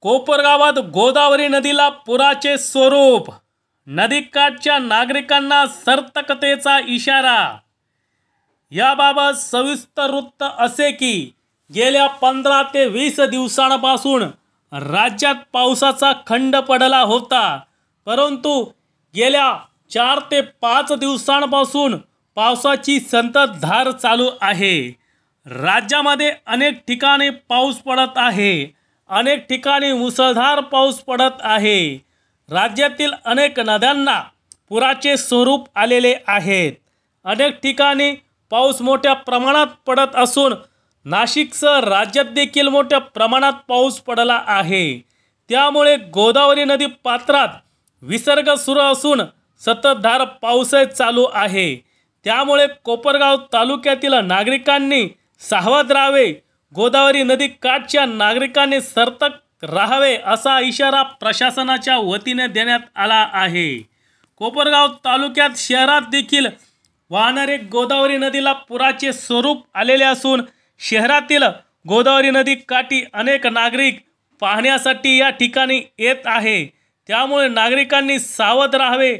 कोपरगावात गोदावरी नदीला पुराचे स्वरूप, नदीकाठच्या नागरिकांना सतर्कतेचा इशारा। याबाबत सविस्तर वृत्त असे की गेल्या 15 ते 20 दिवसांपासून राज्यात पावसाचा खंड पडला होता, परंतु गेल्या 4 ते 5 दिवसांपासून पावसाची संततधार चालू आहे। राज्यामध्ये अनेक ठिकाणी पाऊस पडत आहे, अनेक ठिकाणी मुसळधार पाऊस पडत आहे। राज्यातील अनेक नद्यांना पुराचे स्वरूप आलेले आहेत। अनेक ठिकाणी पाऊस मोठ्या प्रमाणात पडत असून नाशिकसह राज्यात देखील मोठ्या प्रमाणात पाऊस पडला आहे। त्यामुळे गोदावरी नदी पात्रात विसर्ग सुरू असून संततधार पाऊस चालू आहे। त्यामुळे कोपरगाव तालुक्यातील नागरिकांनी सावध राहावे, गोदावरी नदी काठच्या नागरिकांनी सतर्क राहावे असा इशारा प्रशासनाच्या वतीने देण्यात आला आहे। कोपरगाव तालुक्यात शहरात देखील वाहणारे गोदावरी नदीला पुराचे स्वरूप आलेले असून शहरातील गोदावरी नदी काठी अनेक नागरिक पाहण्यासाठी या ठिकाणी येत आहे। त्यामुळे नागरिकांनी सावध राहावे